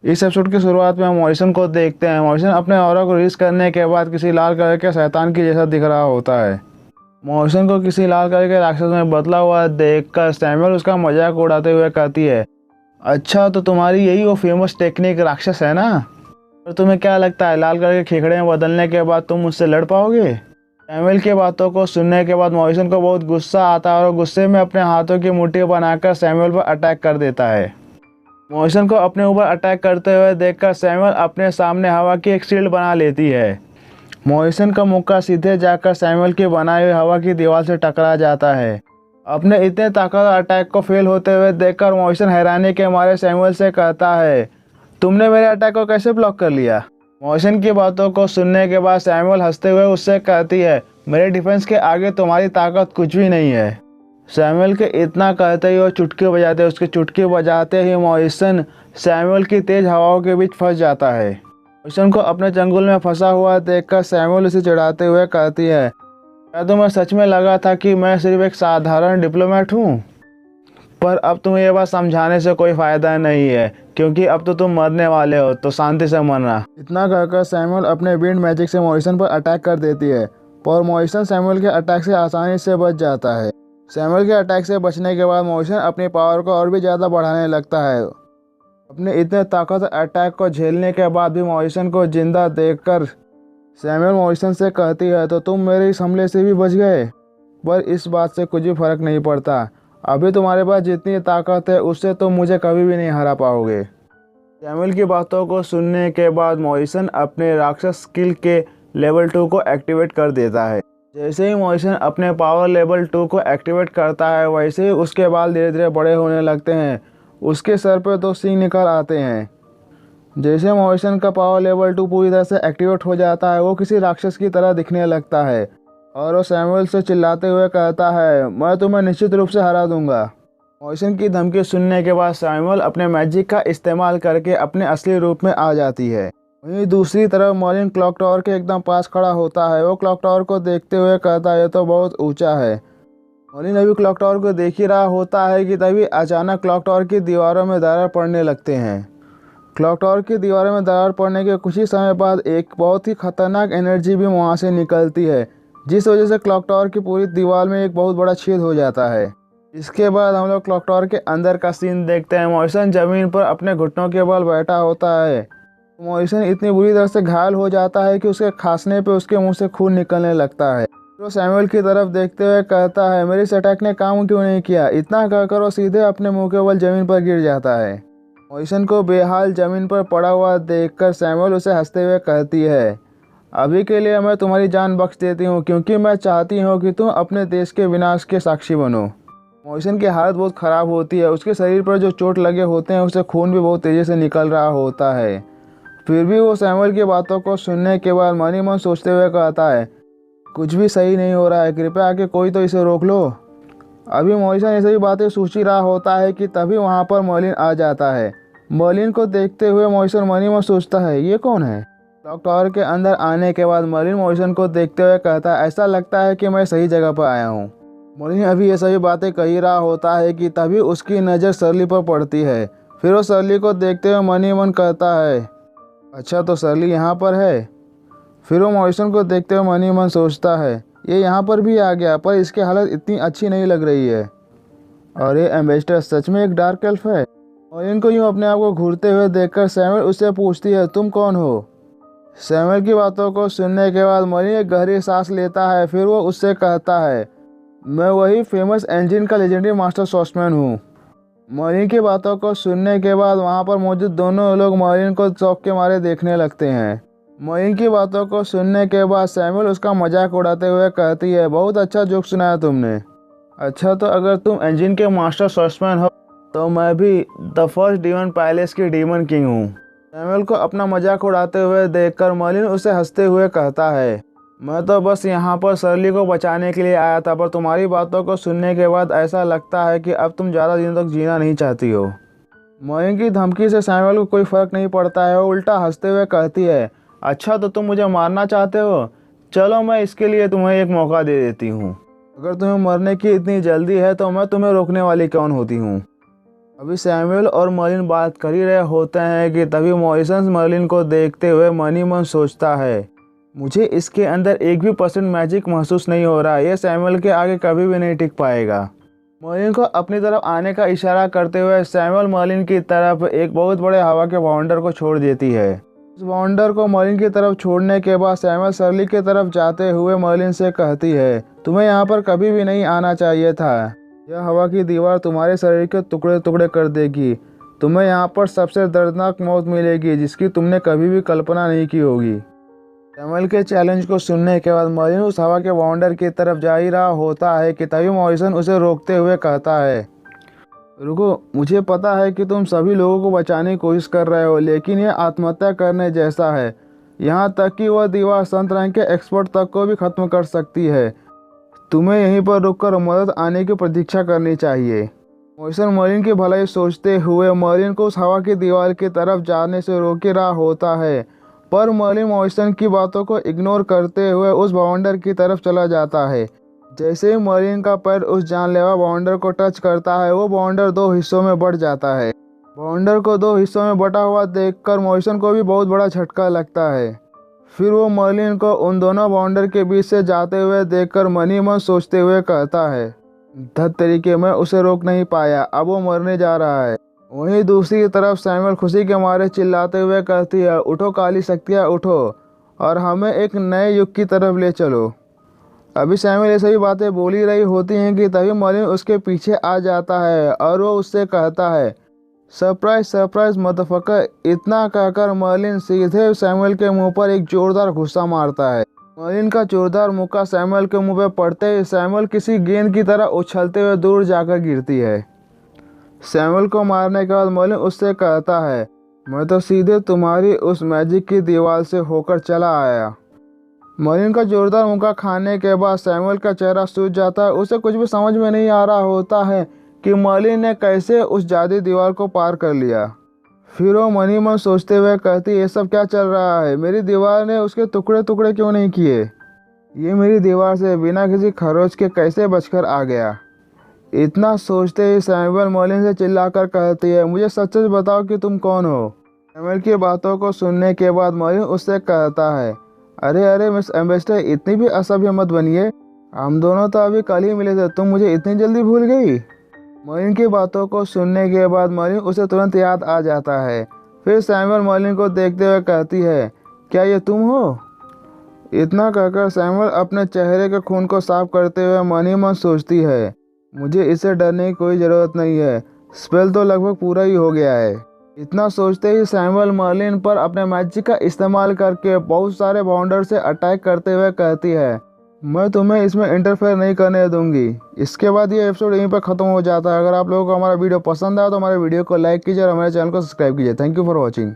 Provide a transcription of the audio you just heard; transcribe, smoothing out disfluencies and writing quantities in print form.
इस एपिसोड की शुरुआत में हम मॉरिसन को देखते हैं। मॉरिसन अपने ऑरा को रिलीज करने के बाद किसी लाल कलर के शैतान की जैसा दिख रहा होता है। मॉरिसन को किसी लाल कलर के राक्षस में बदला हुआ देखकर सैमुअल उसका मजाक उड़ाते हुए कहती है, अच्छा तो तुम्हारी यही वो फेमस टेक्निक राक्षस है ना। और तुम्हें क्या लगता है लाल कलर के खेखड़े में बदलने के बाद तुम मुझसे लड़ पाओगे। सैमुअल की बातों को सुनने के बाद मॉरिसन को बहुत गुस्सा आता है और गुस्से में अपने हाथों की मुट्ठी बनाकर सैमुअल पर अटैक कर देता है। मॉरिसन को अपने ऊपर अटैक करते हुए देखकर सैमुअल अपने सामने हवा की एक शील्ड बना लेती है। मॉरिसन का मुक्का सीधे जाकर सैमुअल की बनाई हुई हवा की दीवार से टकरा जाता है। अपने इतने ताकतवर अटैक को फेल होते हुए देखकर मॉरिसन हैरानी के मारे सैमुअल से कहता है, तुमने मेरे अटैक को कैसे ब्लॉक कर लिया। मॉरिसन की बातों को सुनने के बाद सैमुअल हंसते हुए उससे कहती है, मेरे डिफेंस के आगे तुम्हारी ताकत कुछ भी नहीं है। सैमुअल के इतना कहते ही वो चुटकी बजाते उसकी चुटकी बजाते ही मॉरिसन सैमुअल की तेज हवाओं के बीच फंस जाता है। मॉरिसन को अपने चंगुल में फंसा हुआ देखकर सैमुअल उसे चिढ़ाते हुए कहती है, क्या तुम्हें सच में लगा था कि मैं सिर्फ एक साधारण डिप्लोमेट हूँ। पर अब तुम्हें यह बात समझाने से कोई फ़ायदा नहीं है, क्योंकि अब तो तुम मरने वाले हो, तो शांति से मरना। इतना कहकर सैमुअल अपने विंड मैजिक से मॉरिसन पर अटैक कर देती है, पर मॉरिसन सैमुअल के अटैक से आसानी से बच जाता है। सैमुअल के अटैक से बचने के बाद मॉरिसन अपनी पावर को और भी ज़्यादा बढ़ाने लगता है। अपने इतने ताकतवर अटैक को झेलने के बाद भी मॉरिसन को जिंदा देखकर सैमुअल मॉरिसन से कहती है, तो तुम मेरे इस हमले से भी बच गए। पर इस बात से कुछ भी फर्क नहीं पड़ता, अभी तुम्हारे पास जितनी ताकत है उससे तुम मुझे कभी भी नहीं हरा पाओगे। सैमुअल की बातों को सुनने के बाद मॉरिसन अपने राक्षस स्किल के लेवल 2 को एक्टिवेट कर देता है। जैसे ही मॉरिसन अपने पावर लेवल 2 को एक्टिवेट करता है वैसे ही उसके बाल धीरे धीरे बड़े होने लगते हैं। उसके सर पर 2 सींग निकल आते हैं। जैसे मॉरिसन का पावर लेवल 2 पूरी तरह से एक्टिवेट हो जाता है वो किसी राक्षस की तरह दिखने लगता है और वो सैमुअल से चिल्लाते हुए कहता है, मैं तुम्हें निश्चित रूप से हरा दूंगा। मॉरिसन की धमकी सुनने के बाद सैमुअल अपने मैजिक का इस्तेमाल करके अपने असली रूप में आ जाती है। वहीं दूसरी तरफ मॉर्लिन क्लॉक टावर के एकदम पास खड़ा होता है। वो क्लॉक टावर को देखते हुए कहता है, यह तो बहुत ऊंचा है। मॉर्लिन अभी क्लॉक टावर को देख ही रहा होता है कि तभी अचानक क्लॉक टावर की दीवारों में दरार पड़ने लगते हैं। क्लॉक टावर की दीवारों में दरार पड़ने के कुछ ही समय बाद एक बहुत ही खतरनाक एनर्जी भी वहाँ से निकलती है, जिस वजह से क्लॉक टावर की पूरी दीवार में एक बहुत बड़ा छेद हो जाता है। इसके बाद हम लोग क्लॉक टावर के अंदर का सीन देखते हैं। मॉरिसन जमीन पर अपने घुटनों के बल बैठा होता है। मॉरिसन इतनी बुरी तरह से घायल हो जाता है कि उसके खांसने पे उसके मुंह से खून निकलने लगता है। वो सैमुअल की तरफ देखते हुए कहता है, मेरी इस अटैक ने काम क्यों नहीं किया। इतना कहकर वो सीधे अपने मुंह के बल जमीन पर गिर जाता है। मॉरिसन को बेहाल जमीन पर पड़ा हुआ देखकर सैमुअल उसे हंसते हुए कहती है, अभी के लिए मैं तुम्हारी जान बख्श देती हूँ, क्योंकि मैं चाहती हूँ कि तुम अपने देश के विनाश के साक्षी बनो। मॉरिसन की हालत बहुत ख़राब होती है। उसके शरीर पर जो चोट लगे होते हैं उससे खून भी बहुत तेज़ी से निकल रहा होता है। फिर भी वो सैमुअल की बातों को सुनने के बाद मन ही मन सोचते हुए कहता है, कुछ भी सही नहीं हो रहा है, कृपया आके कोई तो इसे रोक लो। अभी मॉरिसन ये सभी बातें सोच ही रहा होता है कि तभी वहाँ पर मर्लिन आ जाता है। मर्लिन को देखते हुए मॉरिसन मन ही मन सोचता है, ये कौन है। क्लॉक टावर के अंदर आने के बाद मर्लिन मॉरिसन को देखते हुए कहता है, ऐसा लगता है कि मैं सही जगह पर आया हूँ। मर्लिन अभी ये सभी बातें कह ही रहा होता है कि तभी उसकी नज़र सरली पर पड़ती है। फिर वो सरली को देखते हुए मन ही मन कहता है, अच्छा तो सरली यहाँ पर है। फिर वो मॉरिसन को देखते हुए मन ही मन सोचता है, ये यहाँ पर भी आ गया, पर इसकी हालत इतनी अच्छी नहीं लग रही है। और ये एम्बेसडर सच में एक डार्क एल्फ है। मॉरिसन को यूँ अपने आप को घूरते हुए देखकर सैमुअल उससे पूछती है, तुम कौन हो। सैमुअल की बातों को सुनने के बाद मॉरिसन एक गहरी सांस लेता है। फिर वो उससे कहता है, मैं वही फेमस एंजिन का लेजेंडरी मास्टर सॉर्समैन हूँ। मॉरिसन की बातों को सुनने के बाद वहाँ पर मौजूद दोनों लोग मॉरिसन को शौक के मारे देखने लगते हैं। मॉरिसन की बातों को सुनने के बाद सैमुअल उसका मजाक उड़ाते हुए कहती है, बहुत अच्छा जोक सुनाया तुमने। अच्छा तो अगर तुम एंजिन के मास्टर सॉर्समैन हो तो मैं भी द फर्स्ट डीमन पैलेस की डीमन किंग हूँ। सैमुअल को अपना मजाक उड़ाते हुए देखकर मॉरिसन उसे हंसते हुए कहता है, मैं तो बस यहाँ पर सरली को बचाने के लिए आया था, पर तुम्हारी बातों को सुनने के बाद ऐसा लगता है कि अब तुम ज़्यादा दिनों तक जीना नहीं चाहती हो। मॉरिसन की धमकी से सैमुअल को कोई फ़र्क नहीं पड़ता है। वो उल्टा हंसते हुए कहती है, अच्छा तो तुम मुझे मारना चाहते हो, चलो मैं इसके लिए तुम्हें एक मौका दे देती हूँ। अगर तुम्हें मरने की इतनी जल्दी है तो मैं तुम्हें रोकने वाली कौन होती हूँ। अभी सैमुअल और मर्लिन बात कर ही रहे होते हैं कि तभी मॉरिसन मर्लिन को देखते हुए मन ही मन सोचता है, मुझे इसके अंदर एक भी % मैजिक महसूस नहीं हो रहा, यह सैमुअल के आगे कभी भी नहीं टिक पाएगा। मर्लिन को अपनी तरफ आने का इशारा करते हुए सैमुअल मर्लिन की तरफ एक बहुत बड़े हवा के बाउंडर को छोड़ देती है। उस बाउंडर को मर्लिन की तरफ छोड़ने के बाद सैमुअल शर्ली की तरफ जाते हुए मर्लिन से कहती है, तुम्हें यहाँ पर कभी भी नहीं आना चाहिए था, यह हवा की दीवार तुम्हारे शरीर के टुकड़े टुकड़े कर देगी, तुम्हें यहाँ पर सबसे दर्दनाक मौत मिलेगी जिसकी तुमने कभी भी कल्पना नहीं की होगी। सैमुअल के चैलेंज को सुनने के बाद मर्लिन उस हवा के बाउंडर की तरफ जा ही रहा होता है कि तभी मॉरिसन उसे रोकते हुए कहता है, रुको, मुझे पता है कि तुम सभी लोगों को बचाने की कोशिश कर रहे हो, लेकिन यह आत्महत्या करने जैसा है, यहाँ तक कि वह दीवार संत रैंक के एक्सपर्ट तक को भी खत्म कर सकती है, तुम्हें यहीं पर रुककर मदद आने की प्रतीक्षा करनी चाहिए। मॉरिसन मर्लिन की भलाई सोचते हुए मर्लिन को उस हवा की दीवार की तरफ जाने से रोक रहा होता है, पर मर्लिन मॉरिसन की बातों को इग्नोर करते हुए उस बाउंडर की तरफ चला जाता है। जैसे ही मर्लिन का पैर उस जानलेवा बाउंडर को टच करता है, वो बाउंडर 2 हिस्सों में बट जाता है। बाउंडर को 2 हिस्सों में बटा हुआ देखकर मॉरिसन को भी बहुत बड़ा झटका लगता है। फिर वो मर्लिन को उन दोनों बाउंडर के बीच से जाते हुए देखकर मन ही मन सोचते हुए कहता है, धत तरीके मैं उसे रोक नहीं पाया, अब वो मरने जा रहा है। वहीं दूसरी तरफ सैमुअल खुशी के मारे चिल्लाते हुए कहती है, उठो काली शक्तियाँ उठो और हमें एक नए युग की तरफ ले चलो। अभी सैमुअल ये सभी बातें बोल ही रही होती हैं कि तभी मर्लिन उसके पीछे आ जाता है और वो उससे कहता है, सरप्राइज सरप्राइज मदरफकर। इतना कहकर मर्लिन सीधे सैमुअल के मुंह पर एक जोरदार घुस्सा मारता है। मर्लिन का जोरदार मुक्का सैमुअल के मुंह पर पड़ते ही सैमुअल किसी गेंद की तरह उछलते हुए दूर जाकर गिरती है। सैमुअल को मारने के बाद मर्लिन उससे कहता है, मैं तो सीधे तुम्हारी उस मैजिक की दीवार से होकर चला आया। मर्लिन का जोरदार मुक्का खाने के बाद सैमुअल का चेहरा सूज जाता है। उसे कुछ भी समझ में नहीं आ रहा होता है कि मर्लिन ने कैसे उस जादुई दीवार को पार कर लिया। फिर वो मन ही मन सोचते हुए कहती, ये सब क्या चल रहा है, मेरी दीवार ने उसके टुकड़े टुकड़े क्यों नहीं किए, ये मेरी दीवार से बिना किसी खरोच के कैसे बचकर आ गया। इतना सोचते ही सैमुअल मर्लिन से चिल्लाकर कहती है, मुझे सच सच बताओ कि तुम कौन हो। सैमुअल की बातों को सुनने के बाद मर्लिन उससे कहता है, अरे अरे मिस एम्बेसडर, इतनी भी असभ्य मत बनिए, हम दोनों तो अभी कल ही मिले थे, तुम मुझे इतनी जल्दी भूल गई। मर्लिन की बातों को सुनने के बाद मर्लिन उसे तुरंत याद आ जाता है। फिर सैमुअल मर्लिन को देखते हुए कहती है, क्या ये तुम हो। इतना कहकर सैमुअल अपने चेहरे के खून को साफ करते हुए मन ही मन सोचती है, मुझे इससे डरने की कोई ज़रूरत नहीं है, स्पेल तो लगभग पूरा ही हो गया है। इतना सोचते ही सैमुअल मर्लिन पर अपने मैजिक का इस्तेमाल करके बहुत सारे बाउंडर से अटैक करते हुए कहती है, मैं तुम्हें इसमें इंटरफेयर नहीं करने दूंगी। इसके बाद ये एपिसोड यहीं पर ख़त्म हो जाता है। अगर आप लोगों को हमारा वीडियो पसंद आया तो हमारे वीडियो को लाइक कीजिए और हमारे चैनल को सब्सक्राइब कीजिए। Thank you for watching.